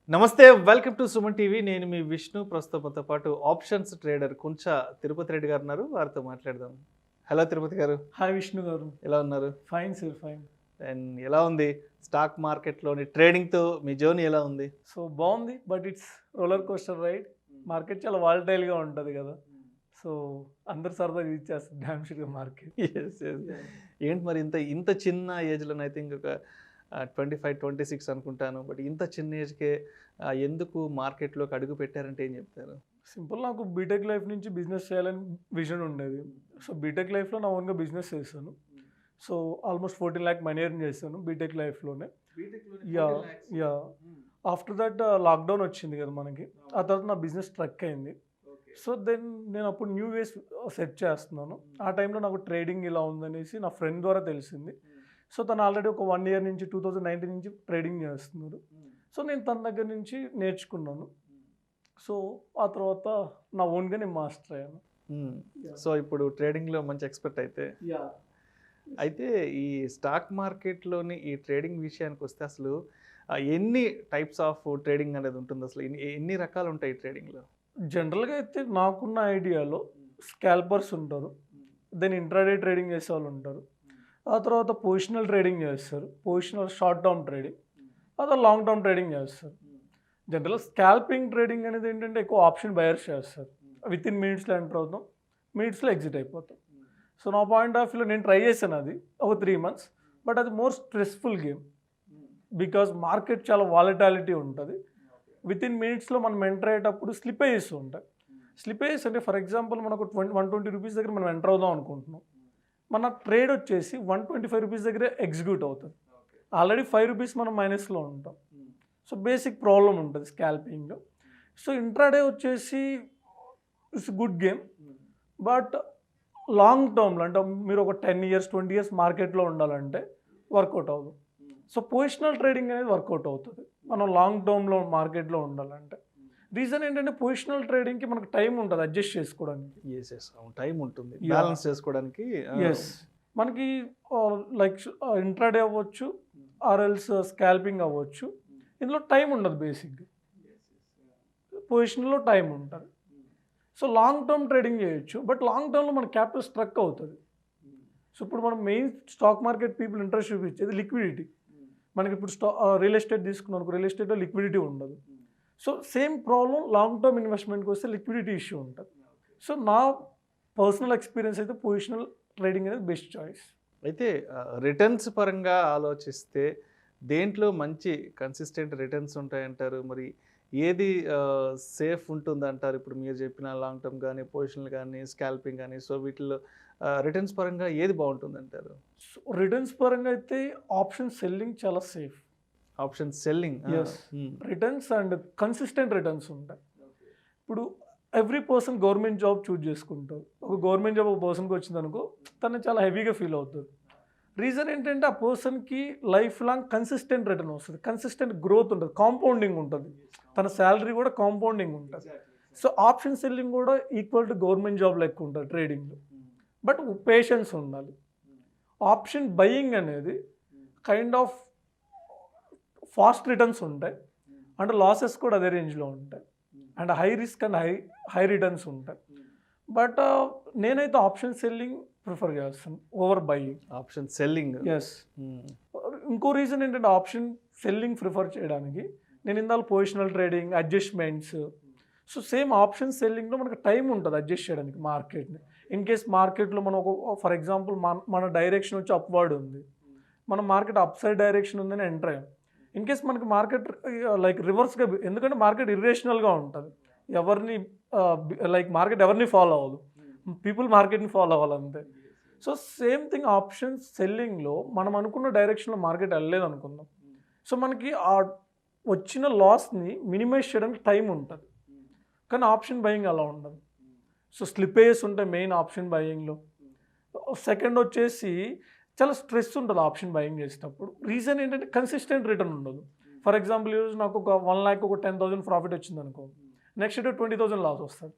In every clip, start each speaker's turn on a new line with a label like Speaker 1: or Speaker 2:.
Speaker 1: నమస్తే, welcome to Suman TV. నేను మీ విష్ణు. ప్రస్తుతంతో పాటు ఆప్షన్స్ ట్రేడర్ కుంచ తిరుపతి రెడ్డి గారు ఉన్నారు. వారితో మాట్లాడదాం. హలో తిరుపతి గారు.
Speaker 2: హాయ్ విష్ణు గారు.
Speaker 1: ఎలా ఉన్నారు?
Speaker 2: Fine sir, fine.
Speaker 1: అండ్ ఎలా ఉంది స్టాక్ మార్కెట్లోని ట్రేడింగ్తో మీ జర్నీ ఎలా ఉంది?
Speaker 2: సో బాగుంది, but it's roller coaster ride. Market చాలా వాలటైల్గా ఉంటుంది కదా, సో అందరు సరదాగా యూజ్ చేస్తారు డ్యామ్ షూర్గా మార్కెట్.
Speaker 1: Yes yes. ఏంటి మరి ఇంత చిన్న ఏజ్లో, ఐ థింక్ ఒక 25-26 అనుకుంటాను, బట్ ఇంత చిన్న ఏజ్కే ఎందుకు మార్కెట్లోకి అడుగు పెట్టారంటే ఏం చెప్తారు?
Speaker 2: సింపుల్, నాకు బీటెక్ లైఫ్ నుంచి బిజినెస్ చేయాలని విజన్ ఉండేది. సో బీటెక్ లైఫ్లో నా ఓన్గా బిజినెస్ చేశాను. So almost 14 lakh money earn చేశాను బీటెక్ లైఫ్లోనే. యా ఆఫ్టర్ దట్ లాక్డౌన్ వచ్చింది కదా మనకి, ఆ తర్వాత నా బిజినెస్ ట్రక్ అయింది. సో దెన్ నేను అప్పుడు న్యూ వేస్ సెట్ చేస్తున్నాను. ఆ టైంలో నాకు ట్రేడింగ్ ఇలా ఉందనేసి నా ఫ్రెండ్ ద్వారా తెలిసింది. సో తను ఆల్రెడీ ఒక 1 year నుంచి 2019 నుంచి ట్రేడింగ్ చేస్తున్నారు. సో నేను తన దగ్గర నుంచి నేర్చుకున్నాను. సో ఆ తర్వాత నా ఓన్గా నేను మాస్టర్ అయ్యాను.
Speaker 1: సో ఇప్పుడు ట్రేడింగ్లో మంచి ఎక్స్పర్ట్ అయితే. అయితే ఈ స్టాక్ మార్కెట్లోని ఈ ట్రేడింగ్ విషయానికి వస్తే అసలు ఎన్ని టైప్స్ ఆఫ్ ట్రేడింగ్ అనేది ఉంటుంది? అసలు ఎన్ని రకాలు ఉంటాయి ట్రేడింగ్లో?
Speaker 2: జనరల్గా అయితే నాకున్న ఐడియాలో స్కాల్పర్స్ ఉంటారు, దెన్ ఇంట్రాడే ట్రేడింగ్ చేసే వాళ్ళు ఉంటారు, ఆ తర్వాత పొజిషనల్ ట్రేడింగ్ చేస్తారు, పొజిషనల్ షార్ట్ టర్మ్ ట్రేడింగ్, ఆ తర్వాత లాంగ్ టర్మ్ ట్రేడింగ్ చేస్తారు. జనరల్గా స్కాల్పింగ్ ట్రేడింగ్ అనేది ఏంటంటే ఎక్కువ ఆప్షన్ బయర్స్ చేస్తారు. విత్ ఇన్ మినిట్స్లో ఎంటర్ అవుతాం, మినిట్స్లో ఎగ్జిట్ అయిపోతాం. సో నా పాయింట్ ఆఫ్ వ్యూలో నేను ట్రై చేశాను అది ఒక 3 months, బట్ అది more stressful game. Because market చాలా వాలటాలిటీ ఉంటుంది. విత్ ఇన్ మినిట్స్లో మనం ఎంటర్ అయ్యేటప్పుడు స్లిపేజెస్ ఉంటాయి. స్లిపేజెస్ అంటే ఫర్ ఎగ్జాంపుల్ మనకు 120 రూపీస్ దగ్గర మనం ఎంటర్ అవుదాం అనుకుంటున్నాం, మన ట్రేడ్ వచ్చేసి 125 రూపీస్ దగ్గరే ఎగ్జిక్యూట్ అవుతుంది. ఆల్రెడీ 5 రూపీస్ మనం మైనస్లో ఉంటాం. సో బేసిక్ ప్రాబ్లం ఉంటుంది స్కాల్పింగ్లో. సో ఇంట్రాడే వచ్చేసి it's good game, but long టర్మ్లో అంటే మీరు ఒక 10 years 20 years మార్కెట్లో ఉండాలంటే వర్కౌట్ అవ్వదు. సో పొజిషనల్ ట్రేడింగ్ అనేది వర్కౌట్ అవుతుంది మనం లాంగ్ టర్మ్లో మార్కెట్లో ఉండాలంటే. రీజన్ ఏంటంటే పొజిషనల్ ట్రేడింగ్కి మనకు టైం ఉంటుంది అడ్జస్ట్ చేసుకోవడానికి.
Speaker 1: టైం ఉంటుంది బ్యాలెన్స్ చేసుకోవడానికి.
Speaker 2: ఎస్, మనకి లైక్ ఇంట్రాడే అవ్వచ్చు ఆర్ఎల్స్ స్కాల్పింగ్ అవ్వచ్చు, ఇందులో టైం ఉండదు. బేసిక్గా పొజిషన్లో టైం ఉంటుంది. సో లాంగ్ టర్మ్ ట్రేడింగ్ చేయొచ్చు, బట్ లాంగ్ టర్మ్లో మన క్యాపిటల్ స్ట్రక్ అవుతుంది. సో ఇప్పుడు మనం main stock market people interest చూపించేది లిక్విడిటీ. మనకి ఇప్పుడు రియల్ ఎస్టేట్ తీసుకున్నాం, రియల్ ఎస్టేట్లో లిక్విడిటీ ఉండదు. So same problem long term ఇన్వెస్ట్మెంట్కి వస్తే లిక్విడిటీ ఇష్యూ ఉంటుంది. సో నా పర్సనల్ ఎక్స్పీరియన్స్ అయితే పొజిషనల్ ట్రేడింగ్ అనేది బెస్ట్ చాయిస్.
Speaker 1: అయితే రిటర్న్స్ పరంగా ఆలోచిస్తే దేంట్లో మంచి కన్సిస్టెంట్ రిటర్న్స్ ఉంటాయంటారు? మరి ఏది సేఫ్ ఉంటుంది అంటారు? ఇప్పుడు మీరు చెప్పిన లాంగ్ టర్మ్ కానీ పొజిషనల్ కానీ స్కాల్పింగ్ కానీ, సో వీటిలో రిటర్న్స్ పరంగా ఏది బాగుంటుంది అంటారు?
Speaker 2: సో రిటర్న్స్ పరంగా అయితే ఆప్షన్ సెల్లింగ్ చాలా safe.
Speaker 1: Option selling,
Speaker 2: yes, returns and consistent returns ఉంటాయి. ఇప్పుడు every person government job choose చేసుకుంటారు. ఒక గవర్నమెంట్ జాబ్ ఒక పర్సన్కి వచ్చింది అనుకో, తను చాలా హెవీగా ఫీల్ అవుతుంది. రీజన్ ఏంటంటే ఆ పర్సన్కి లైఫ్ లాంగ్ కన్సిస్టెంట్ రిటర్న్ వస్తుంది, కన్సిస్టెంట్ గ్రోత్ ఉంటుంది, కాంపౌండింగ్ ఉంటుంది, తన శాలరీ కూడా కాంపౌండింగ్ ఉంటుంది. సో ఆప్షన్ సెల్లింగ్ కూడా ఈక్వల్ టు గవర్నమెంట్ జాబ్ లెక్క ఉంటుంది ట్రేడింగ్లో, బట్ పేషెన్స్ ఉండాలి. ఆప్షన్ బయింగ్ అనేది కైండ్ ఆఫ్ ఫాస్ట్ రిటర్న్స్ ఉంటాయి అండ్ లాసెస్ కూడా అదే రేంజ్లో ఉంటాయి, and high risk and high returns ఉంటాయి. బట్ నేనైతే ఆప్షన్ సెల్లింగ్ ప్రిఫర్ చేస్తాను over buying.
Speaker 1: Option selling,
Speaker 2: yes. ఇంకో రీజన్ ఏంటంటే ఆప్షన్ సెల్లింగ్ ప్రిఫర్ చేయడానికి, నేను ఇందాక positional trading adjustments, so same option సెల్లింగ్లో మనకు టైం ఉంటుంది అడ్జస్ట్ చేయడానికి మార్కెట్ని. ఇన్ కేస్ మార్కెట్లో మనం ఒక ఫర్ ఎగ్జాంపుల్ మన డైరెక్షన్ వచ్చి అప్వర్డ్ ఉంది, మన మార్కెట్ అప్ సైడ్ డైరెక్షన్ ఉందని ఎంటర్ అయ్యాం. ఇన్ కేస్ మనకి మార్కెట్ లైక్ రివర్స్గా, ఎందుకంటే మార్కెట్ ఇర్రేషనల్గా ఉంటుంది, ఎవరిని లైక్ మార్కెట్ ఎవరిని ఫాలో అవ్వదు, పీపుల్ మార్కెట్ని ఫాలో అవ్వాలంతే. సో సేమ్ థింగ్ ఆప్షన్ సెల్లింగ్లో మనం అనుకున్న డైరెక్షన్లో మార్కెట్ వెళ్ళలేదు అనుకుందాం, సో మనకి ఆ వచ్చిన లాస్ని మినిమైజ్ చేయడానికి టైం ఉంటుంది. కానీ ఆప్షన్ బయింగ్ అలా ఉండదు. సో స్లిపేజెస్ ఉంటాయి మెయిన్ ఆప్షన్ బయింగ్లో. సెకండ్ వచ్చేసి చాలా స్ట్రెస్ ఉంటుంది ఆప్షన్ బయింగ్ చేసేటప్పుడు. రీజన్ ఏంటంటే కన్సిస్టెంట్ రిటర్న్ ఉండదు. ఫర్ ఎగ్జాంపుల్ ఈరోజు నాకు ఒక 1 lakh ఒక 10,000 ప్రాఫిట్ వచ్చింది అనుకో, నెక్స్ట్ డే 20,000 లాస్ వస్తుంది.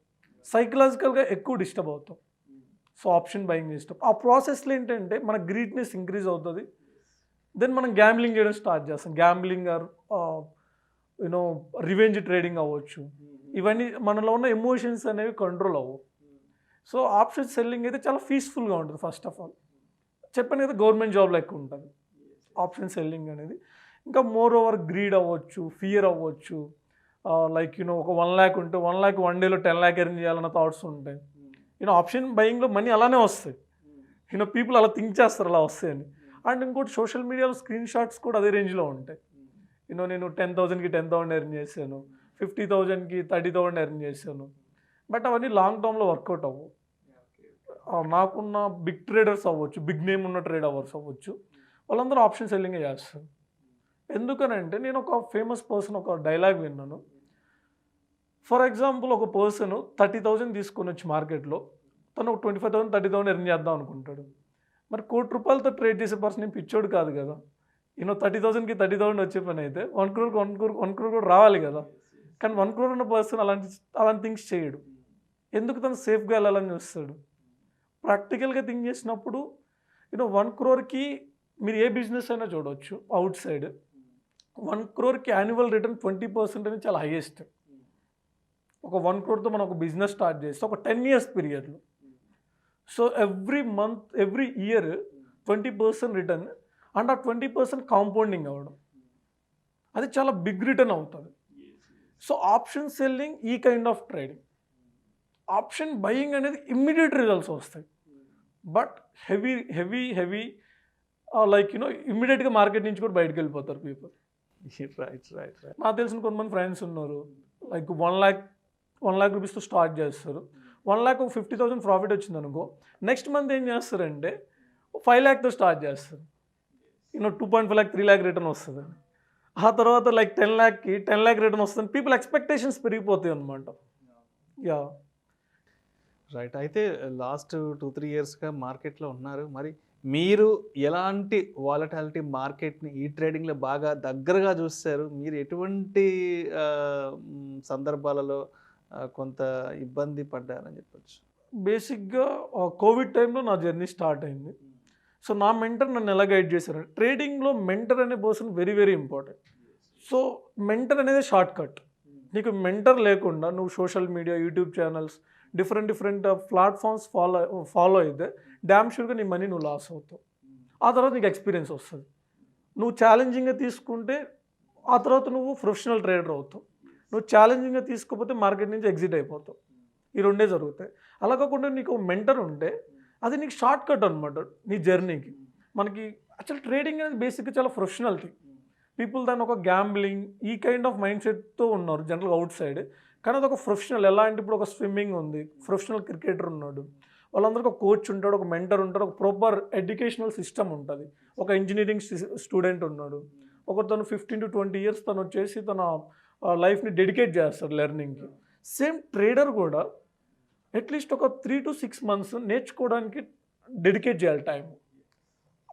Speaker 2: సైకలాజికల్గా ఎక్కువ డిస్టర్బ్ అవుతాం. సో ఆప్షన్ బయింగ్ చేసేటప్పుడు ఆ ప్రాసెస్లో ఏంటంటే మన గ్రీడ్నెస్ ఇంక్రీజ్ అవుతుంది. దెన్ మనం గ్యాంబ్లింగ్ చేయడం స్టార్ట్ చేస్తాం. Gambling or you know revenge trading అవ్వచ్చు. ఇవన్నీ మనలో ఉన్న ఎమోషన్స్ అనేవి కంట్రోల్ అవ్వవు. సో ఆప్షన్ సెల్లింగ్ అయితే చాలా పీస్ఫుల్గా ఉంటుంది. ఫస్ట్ ఆఫ్ ఆల్ చెప్పాను కదా, గవర్నమెంట్ జాబ్ లెక్క ఉంటుంది ఆప్షన్ సెల్లింగ్ అనేది. ఇంకా మోర్ ఓవర్ గ్రీడ్ అవ్వచ్చు, ఫియర్ అవ్వచ్చు. లైక్ ఒక 1 lakh ఉంటే 1 lakh 1 dayలో 10 lakh ఎర్న్ చేయాలన్న థాట్స్ ఉంటాయి. ఆప్షన్ బయింగ్లో మనీ అలానే వస్తాయి. పీపుల్ అలా థింక్ చేస్తారు అలా వస్తాయని. అండ్ ఇంకోటి సోషల్ మీడియాలో స్క్రీన్ షాట్స్ కూడా అదే రేంజ్లో ఉంటాయి. నేను 10,000కి 10,000 ఎర్న్ చేశాను, 50,000కి 30,000 ఎర్న్ చేశాను. బట్ అవన్నీ లాంగ్ టర్మ్లో వర్కౌట్ అవ్వవు. నాకున్న బిగ్ ట్రేడర్స్ అవ్వచ్చు, బిగ్ నేమ్ ఉన్న ట్రేడ్ అవర్స్ అవ్వచ్చు, వాళ్ళందరూ ఆప్షన్ సెల్లింగే చేస్తారు. ఎందుకనంటే నేను ఒక ఫేమస్ పర్సన్ ఒక డైలాగ్ విన్నాను. ఫర్ ఎగ్జాంపుల్ ఒక పర్సన్ 30,000 తీసుకొని వచ్చి మార్కెట్లో తను 25,000 30,000 ఎర్న్ చేద్దాం అనుకుంటాడు. మరి ₹1,00,00,000తో ట్రేడ్ చేసే పర్సన్ ఏం పిచ్చోడు కాదు కదా. 30,000కి 30,000 వచ్చే పని అయితే 1 crore కూడా రావాలి కదా. కానీ 1 crore ఉన్న పర్సన్ అలాంటి థింగ్స్ చేయడు. ఎందుకు తను సేఫ్గా వెళ్ళాలని చూస్తాడు. ప్రాక్టికల్గా థింక్ చేసినప్పుడు 1 crore మీరు ఏ బిజినెస్ అయినా చూడవచ్చు out side. 1 crore annual return 20% అనేది చాలా హైయెస్ట్. ఒక 1 crore మనం ఒక బిజినెస్ స్టార్ట్ చేస్తే ఒక 10 years పీరియడ్లో, so every month every year 20% return and ఆ 20% కాంపౌండింగ్ అవ్వడం, అది చాలా బిగ్ రిటర్న్ అవుతుంది. సో ఆప్షన్ సెల్లింగ్ ఈ kind of trading. Option buying అనేది ఇమ్మీడియట్ రిజల్ట్స్ వస్తాయి. బట్ హెవీ లైక్ ఇమ్మీడియట్గా మార్కెట్ నుంచి కూడా బయటకు వెళ్ళిపోతారు పీపుల్.
Speaker 1: రైట్.
Speaker 2: నాకు తెలిసిన కొంతమంది ఫ్రెండ్స్ ఉన్నారు, లైక్ 1 lakh రూపీస్తో స్టార్ట్ చేస్తారు. 1 lakh 50,000 ప్రాఫిట్ వచ్చింది అనుకో, నెక్స్ట్ మంత్ ఏం చేస్తారంటే 5 lakhతో స్టార్ట్ చేస్తారు. 2.5 lakh 3 lakh రిటర్న్ వస్తుంది. ఆ తర్వాత లైక్ 10 lakhకి 10 lakh రిటర్న్ వస్తుంది. పీపుల్ ఎక్స్పెక్టేషన్స్ పెరిగిపోతాయి అనమాట. Yeah
Speaker 1: right. అయితే లాస్ట్ 2-3 ఇయర్స్గా మార్కెట్లో ఉన్నారు. మరి మీరు ఎలాంటి వాలటాలిటీ మార్కెట్ని ఈ ట్రేడింగ్లో బాగా దగ్గరగా చూస్తారు? మీరు ఎటువంటి సందర్భాలలో కొంత ఇబ్బంది పడ్డారని చెప్పొచ్చు?
Speaker 2: బేసిక్గా కోవిడ్ టైంలో నా జర్నీ స్టార్ట్ అయింది. సో నా మెంటర్ నన్ను ఎలా గైడ్ చేశారు, ట్రేడింగ్లో మెంటర్ అనే person very very important. So mentor అనేది షార్ట్ కట్. నీకు మెంటర్ లేకుండా నువ్వు social media, YouTube channels, different platforms follow అయితే డ్యామ్ షూర్గా నీ మనీ నువ్వు లాస్ అవుతావు. ఆ తర్వాత నీకు ఎక్స్పీరియన్స్ వస్తుంది. నువ్వు ఛాలెంజింగ్గా తీసుకుంటే ఆ తర్వాత నువ్వు ప్రొఫెషనల్ ట్రేడర్ అవుతావు. నువ్వు ఛాలెంజింగ్గా తీసుకోకపోతే మార్కెట్ నుంచి ఎగ్జిట్ అయిపోతావు. ఈ రెండే జరుగుతాయి. అలా కాకుండా నీకు మెంటర్ ఉంటే అది నీకు షార్ట్ కట్ అనమాట నీ జర్నీకి. మనకి యాక్చువల్ ట్రేడింగ్ అనేది బేసిక్గా చాలా ప్రొఫెషనల్ థింగ్. పీపుల్ దాన్ని ఒక గ్యాంబ్లింగ్ ఈ కైండ్ ఆఫ్ మైండ్ సెట్తో ఉన్నారు జనరల్గా అవుట్ సైడ్. కానీ అది ఒక ప్రొఫెషనల్. ఎలా అంటే ఇప్పుడు ఒక స్విమ్మింగ్ ఉంది, ప్రొఫెషనల్ క్రికెటర్ ఉన్నాడు, వాళ్ళందరికీ ఒక కోచ్ ఉంటాడు, ఒక మెంటర్ ఉంటాడు, ఒక ప్రాపర్ ఎడ్యుకేషనల్ సిస్టమ్ ఉంటుంది. ఒక ఇంజనీరింగ్ స్టూడెంట్ ఉన్నాడు, ఒక తను 15 to 20 years తను వచ్చేసి తన లైఫ్ని డెడికేట్ చేస్తాడు లెర్నింగ్కి. సేమ్ ట్రేడర్ కూడా అట్లీస్ట్ ఒక 3 to 6 months నేర్చుకోవడానికి డెడికేట్ చేయాలి టైం.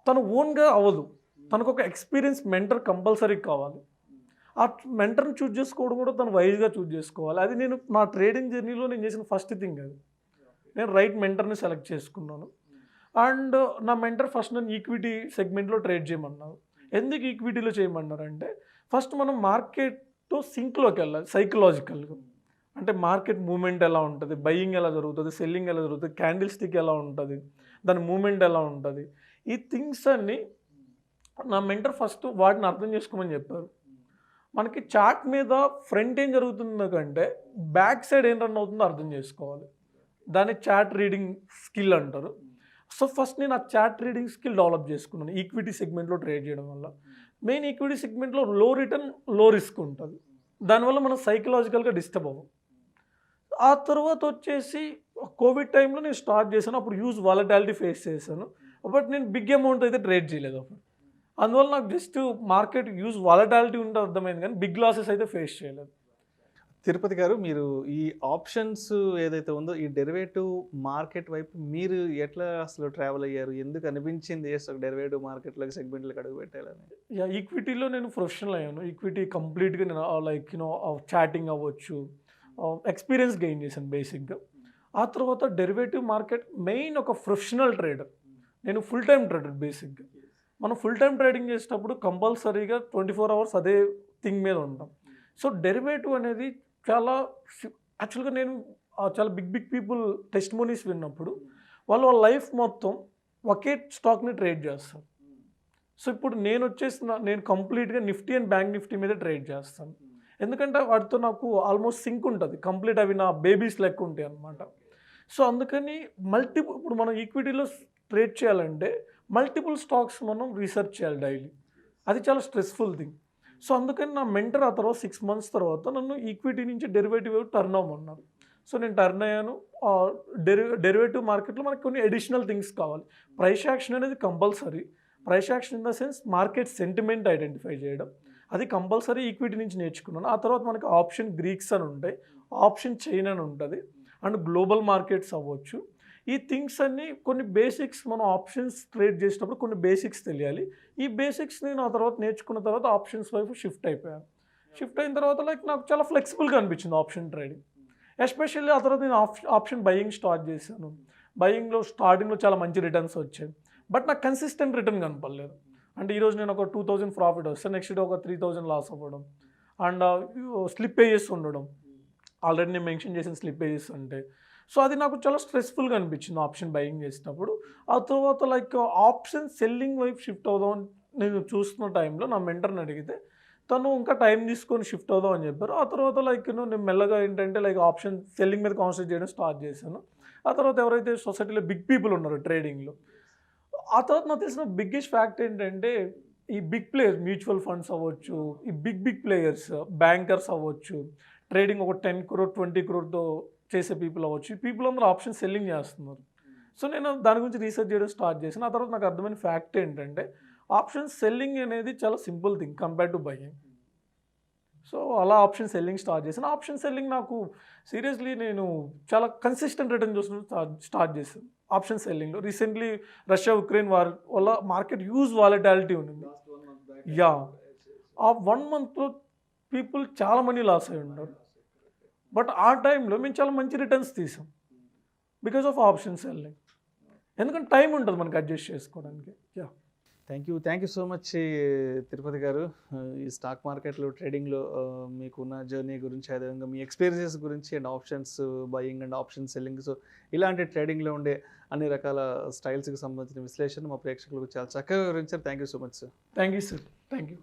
Speaker 2: తను ఓన్గా అవ్వదు, తనకు ఒక ఎక్స్పీరియన్స్ మెంటర్ కంపల్సరీ కావాలి. ఆ మెంటర్ని చూజ్ చేసుకోవడం కూడా తను వైజ్గా చూజ్ చేసుకోవాలి. అది నేను నా ట్రేడింగ్ జర్నీలో నేను చేసిన ఫస్ట్ థింగ్. అది నేను రైట్ మెంటర్ని సెలెక్ట్ చేసుకున్నాను. అండ్ నా మెంటర్ ఫస్ట్ నన్ను ఈక్విటీ సెగ్మెంట్లో ట్రేడ్ చేయమన్నారు. ఎందుకు ఈక్విటీలో చేయమన్నారంటే ఫస్ట్ మనం మార్కెట్తో సింక్లోకి వెళ్ళాలి సైకలాజికల్గా. అంటే మార్కెట్ మూమెంట్ ఎలా ఉంటుంది, బయింగ్ ఎలా జరుగుతుంది, సెల్లింగ్ ఎలా జరుగుతుంది, క్యాండిల్ స్టిక్ ఎలా ఉంటుంది, దాని మూమెంట్ ఎలా ఉంటుంది, ఈ థింగ్స్ అన్నీ నా మెంటర్ ఫస్ట్ వాటిని అర్థం చేసుకోమని చెప్పారు. మనకి చార్ట్ మీద ఫ్రంట్ ఏం జరుగుతుందో కంటే బ్యాక్ సైడ్ ఏం రన్ అవుతుందో అర్థం చేసుకోవాలి. దాన్ని చార్ట్ రీడింగ్ స్కిల్ అంటారు. సో ఫస్ట్ నేను ఆ చార్ట్ రీడింగ్ స్కిల్ డెవలప్ చేసుకున్నాను ఈక్విటీ సెగ్మెంట్లో ట్రేడ్ చేయడం వల్ల. మెయిన్ ఈక్విటీ సెగ్మెంట్లో లో రిటర్న్ లో రిస్క్ ఉంటుంది, దానివల్ల మనం సైకలాజికల్గా డిస్టర్బ్ అవ్వం. ఆ తర్వాత వచ్చేసి కోవిడ్ టైంలో నేను స్టార్ట్ చేశాను. అప్పుడు హ్యూజ్ వాలటాలిటీ ఫేస్ చేశాను. బట్ నేను బిగ్ అమౌంట్ అయితే ట్రేడ్ చేయలేదు అప్పుడు. అందువల్ల నాకు జస్ట్ మార్కెట్ హ్యూజ్ వాలటాలిటీ ఉంటే అర్థమైంది, కానీ బిగ్ లాసెస్ అయితే ఫేస్ చేయలేదు.
Speaker 1: తిరుపతి గారు, మీరు ఈ ఆప్షన్స్ ఏదైతే ఉందో ఈ డెరివేటివ్ మార్కెట్ వైపు మీరు ఎట్లా అసలు ట్రావెల్ అయ్యారు? ఎందుకు అనిపించింది ఒక డెరివేటివ్ మార్కెట్లోకి సెగ్మెంట్లోకి అడుగు పెట్టాలని?
Speaker 2: ఈక్విటీలో నేను ప్రొఫెషనల్ అయ్యాను. ఈక్విటీ కంప్లీట్గా నేను లైక్ చాటింగ్ అవ్వచ్చు, ఎక్స్పీరియన్స్ గెయిన్ చేశాను బేసిక్గా. ఆ తర్వాత డెరివేటివ్ మార్కెట్ మెయిన్ ఒక ప్రొఫెషనల్ ట్రేడర్. నేను ఫుల్ టైం ట్రేడర్ బేసిక్గా. మనం ఫుల్ టైం ట్రేడింగ్ చేసేటప్పుడు కంపల్సరీగా 24 hours అదే థింగ్ మీద ఉంటాం. సో డెరివేటివ్ అనేది చాలా యాక్చువల్గా నేను చాలా బిగ్ పీపుల్ టెస్టిమోనీస్ విన్నప్పుడు వాళ్ళ లైఫ్ మొత్తం ఒకే స్టాక్ని ట్రేడ్ చేస్తారు. సో ఇప్పుడు నేను కంప్లీట్గా నిఫ్టీ అండ్ బ్యాంక్ నిఫ్టీ మీద ట్రేడ్ చేస్తాను. ఎందుకంటే వాటితో నాకు ఆల్మోస్ట్ సింక్ ఉంటుంది, కంప్లీట్ అవి నా బేబీస్ లెక్క ఉంటాయి అనమాట. సో అందుకని ఇప్పుడు మనం ఈక్విటీలో ట్రేడ్ చేయాలంటే మల్టిపుల్ స్టాక్స్ మనం రీసెర్చ్ చేయాలి డైలీ. అది చాలా స్ట్రెస్ఫుల్ థింగ్. సో అందుకని నా మెంటర్ ఆ తర్వాత 6 months తర్వాత నన్ను ఈక్విటీ నుంచి డెరివేటివ్ టర్న్ అవ్వమన్నారు. సో నేను టర్న్ అయ్యాను. డెరివేటివ్ మార్కెట్లో మనకి కొన్ని అడిషనల్ థింగ్స్ కావాలి. ప్రైస్ యాక్షన్ అనేది compulsory. Price action in the sense market sentiment identify చేయడం, అది కంపల్సరీ ఈక్విటీ నుంచి నేర్చుకున్నాను. ఆ తర్వాత మనకి ఆప్షన్ గ్రీక్స్ అని ఉంటాయి, ఆప్షన్ చైన్ అని ఉంటుంది, అండ్ గ్లోబల్ మార్కెట్స్ అవ్వచ్చు. ఈ థింగ్స్ అన్నీ కొన్ని బేసిక్స్ మనం ఆప్షన్స్ ట్రేడ్ చేసినప్పుడు కొన్ని బేసిక్స్ తెలియాలి. ఈ బేసిక్స్ నేను ఆ తర్వాత నేర్చుకున్న తర్వాత ఆప్షన్స్ వైపు షిఫ్ట్ అయిపోయాను. షిఫ్ట్ అయిన తర్వాత నాకు చాలా ఫ్లెక్సిబుల్గా అనిపించింది ఆప్షన్ ట్రేడింగ్. ఎస్పెషల్లీ ఆ తర్వాత నేను ఆప్షన్ బయింగ్ స్టార్ట్ చేశాను. బయింగ్లో స్టార్టింగ్లో చాలా మంచి రిటర్న్స్ వచ్చాయి, బట్ నాకు కన్సిస్టెంట్ రిటర్న్ కనపడలేదు. అంటే ఈరోజు నేను ఒక 2000 ప్రాఫిట్ వస్తే నెక్స్ట్ డే ఒక 3000 లాస్ అవ్వడం, అండ్ స్లిప్పేజెస్ ఉండడం. ఆల్రెడీ నేను మెన్షన్ చేసిన స్లిప్పేజెస్ అంటే, సో అది నాకు చాలా స్ట్రెస్ఫుల్గా అనిపించింది ఆప్షన్ బయింగ్ చేసేటప్పుడు. ఆ తర్వాత ఆప్షన్ సెల్లింగ్ వైపు షిఫ్ట్ అవుదాం నేను చూస్తున్న టైంలో నా మెంటర్ని అడిగితే తను ఇంకా టైం తీసుకొని షిఫ్ట్ అవుదాం అని చెప్పారు. ఆ తర్వాత నేను మెల్లగా ఏంటంటే ఆప్షన్ సెల్లింగ్ మీద కాన్సన్ట్రేట్ చేయడం స్టార్ట్ చేశాను. ఆ తర్వాత ఎవరైతే సొసైటీలో బిగ్ పీపుల్ ఉన్నారో ట్రేడింగ్లో, ఆ తర్వాత నాకు తెలిసిన బిగ్గెస్ట్ ఫ్యాక్ట్ ఏంటంటే ఈ బిగ్ ప్లేయర్స్, మ్యూచువల్ ఫండ్స్ అవ్వచ్చు, ఈ బిగ్ ప్లేయర్స్, బ్యాంకర్స్ అవ్వచ్చు, ట్రేడింగ్ ఒక 10 crore 20 crore చేసే పీపుల్ అవ్వచ్చు, ఈ పీపుల్ అందరూ ఆప్షన్ సెల్లింగ్ చేస్తున్నారు. సో నేను దాని గురించి రీసెర్చ్ చేయడం స్టార్ట్ చేశాను. ఆ తర్వాత నాకు అర్థమైన ఫ్యాక్ట్ ఏంటంటే ఆప్షన్ సెల్లింగ్ అనేది చాలా simple thing compare to buying. So అలా ఆప్షన్ సెల్లింగ్ స్టార్ట్ చేశాను. ఆప్షన్ సెల్లింగ్ నాకు సీరియస్లీ నేను చాలా కన్సిస్టెంట్ రిటర్న్ చూసిన స్టార్ట్ చేశాను ఆప్షన్ సెల్లింగ్లో. రీసెంట్లీ రష్యా ఉక్రెయిన్ వార్ వల్ల మార్కెట్ హ్యూజ్ వాలటాలిటీ ఉంది. యా, ఆ 1 monthలో పీపుల్ చాలా మనీ లాస్ అయి ఉన్నారు, బట్ ఆ టైంలో మేము చాలా మంచి రిటర్న్స్ తీసాం బికాస్ ఆఫ్ ఆప్షన్ సెల్లింగ్. ఎందుకంటే టైం ఉంటుంది మనకి అడ్జస్ట్ చేసుకోవడానికి. Yeah,
Speaker 1: thank you so much Tirupati గారు. ఈ స్టాక్ మార్కెట్లో ట్రేడింగ్లో మీకున్న జర్నీ గురించి, అదేవిధంగా మీ ఎక్స్పీరియన్సెస్ గురించి, and options buying and option selling, so ఇలాంటి ట్రేడింగ్లో ఉండే అన్ని రకాల స్టైల్స్కి సంబంధించిన విశ్లేషణ మా ప్రేక్షకులకు చాలా చక్కగా వివరించారు. Thank you so much sir.
Speaker 2: Thank you sir. Thank you.